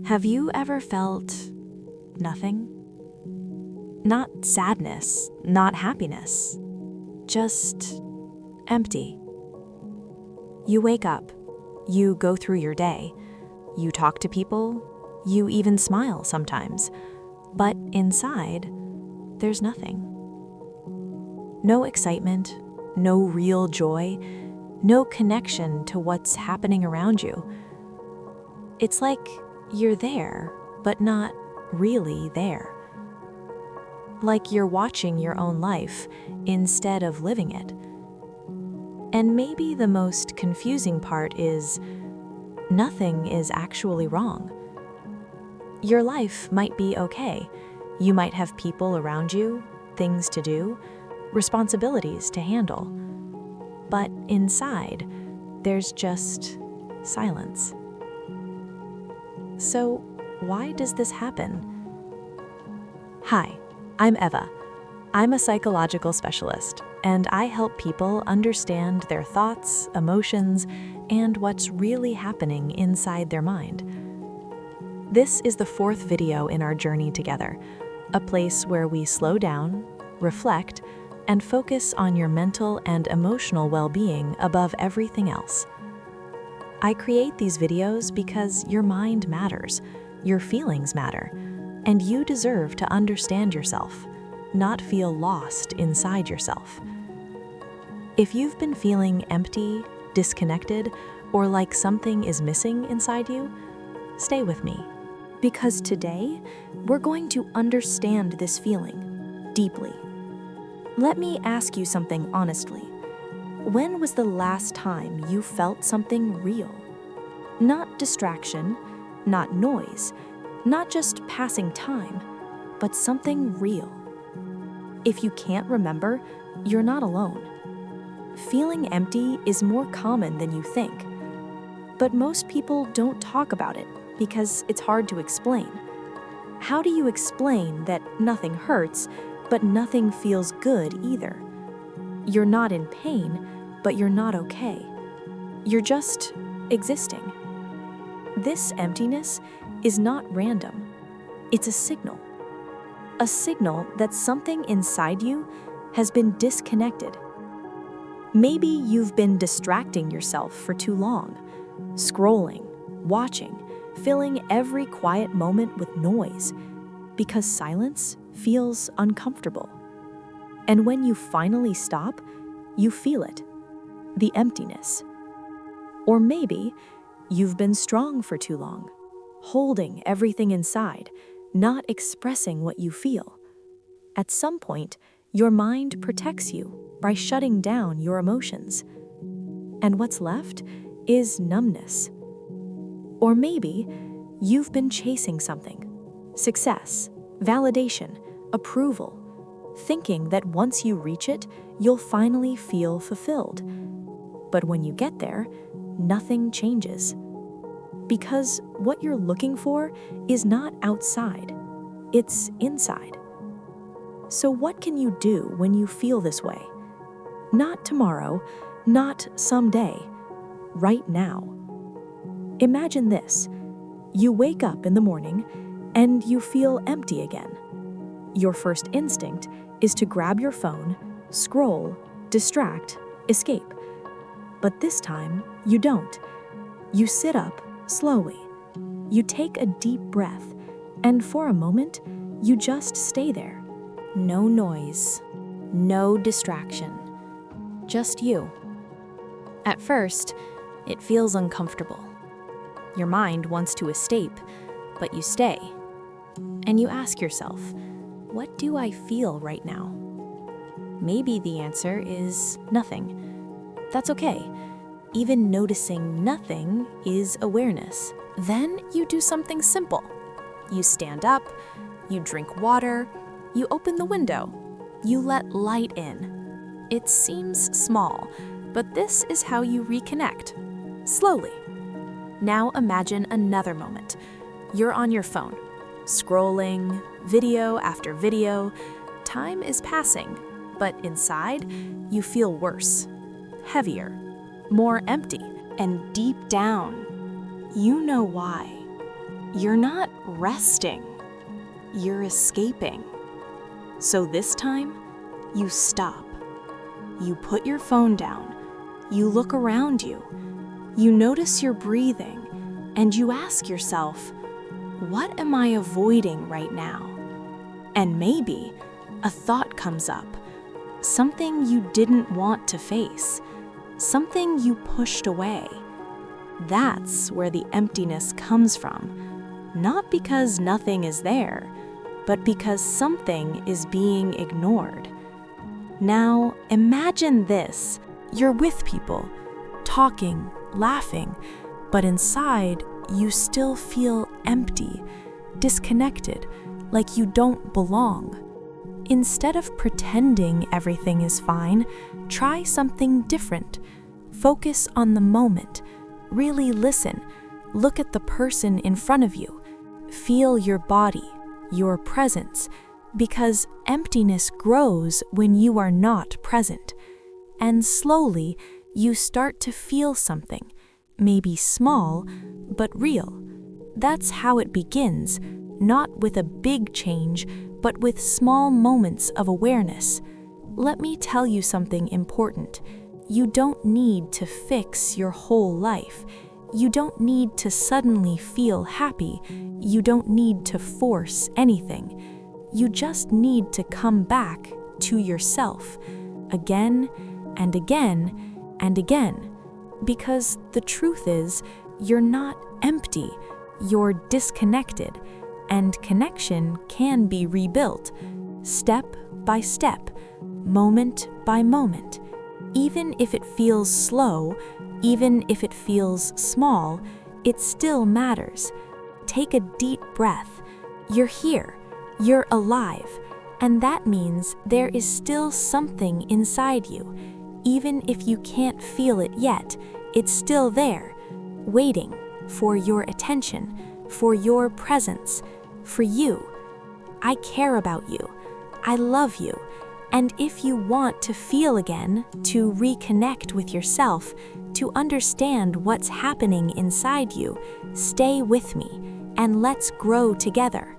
Have you ever felt nothing? Not sadness, not happiness, just empty. You wake up, you go through your day, you talk to people, you even smile sometimes, but inside, there's nothing. No excitement, no real joy, no connection to what's happening around you. It's like you're there, but not really there. Like you're watching your own life instead of living it. And maybe the most confusing part is nothing is actually wrong. Your life might be okay. You might have people around you, things to do, responsibilities to handle. But inside, there's just silence. So, why does this happen? Hi, I'm Eva. I'm a psychological specialist, and I help people understand their thoughts, emotions, and what's really happening inside their mind. This is the 4th video in our journey together, a place where we slow down, reflect, and focus on your mental and emotional well-being above everything else. I create these videos because your mind matters, your feelings matter, and you deserve to understand yourself, not feel lost inside yourself. If you've been feeling empty, disconnected, or like something is missing inside you, stay with me. Because today, we're going to understand this feeling deeply. Let me ask you something honestly. When was the last time you felt something real? Not distraction, not noise, not just passing time, but something real. If you can't remember, you're not alone. Feeling empty is more common than you think. But most people don't talk about it because it's hard to explain. How do you explain that nothing hurts, but nothing feels good either? You're not in pain, but you're not okay. You're just existing. This emptiness is not random. It's a signal. A signal that something inside you has been disconnected. Maybe you've been distracting yourself for too long, scrolling, watching, filling every quiet moment with noise, because silence feels uncomfortable. And when you finally stop, you feel it, the emptiness. Or maybe you've been strong for too long, holding everything inside, not expressing what you feel. At some point, your mind protects you by shutting down your emotions. And what's left is numbness. Or maybe you've been chasing something, success, validation, approval, thinking that once you reach it, you'll finally feel fulfilled. But when you get there, nothing changes. Because what you're looking for is not outside, it's inside. So what can you do when you feel this way? Not tomorrow, not someday, right now. Imagine this. You wake up in the morning and you feel empty again. Your first instinct is to grab your phone, scroll, distract, escape. But this time, you don't. You sit up slowly. You take a deep breath, and for a moment, you just stay there. No noise, no distraction, just you. At first, it feels uncomfortable. Your mind wants to escape, but you stay. And you ask yourself, what do I feel right now? Maybe the answer is nothing. That's okay. Even noticing nothing is awareness. Then you do something simple. You stand up, you drink water, you open the window, you let light in. It seems small, but this is how you reconnect, slowly. Now imagine another moment. You're on your phone, scrolling, video after video. Time is passing, but inside, you feel worse, heavier, more empty, and deep down, you know why. You're not resting, you're escaping. So this time, you stop. You put your phone down, you look around you, you notice your breathing, and you ask yourself, what am I avoiding right now? And maybe a thought comes up, something you didn't want to face, something you pushed away. That's where the emptiness comes from, not because nothing is there, but because something is being ignored. Now, imagine this. You're with people, talking, laughing, but inside, you still feel empty, disconnected, like you don't belong. Instead of pretending everything is fine, try something different. Focus on the moment. Really listen. Look at the person in front of you. Feel your body, your presence, because emptiness grows when you are not present. And slowly, you start to feel something, maybe small, but real. That's how it begins, not with a big change, but with small moments of awareness. Let me tell you something important. You don't need to fix your whole life. You don't need to suddenly feel happy. You don't need to force anything. You just need to come back to yourself, again and again and again. Because the truth is, you're not empty, you're disconnected, and connection can be rebuilt, step by step, moment by moment. Even if it feels slow, even if it feels small, it still matters. Take a deep breath. You're here, you're alive, and that means there is still something inside you. Even if you can't feel it yet, it's still there, waiting for your attention, for your presence, for you. I care about you. I love you. And if you want to feel again, to reconnect with yourself, to understand what's happening inside you, stay with me and let's grow together.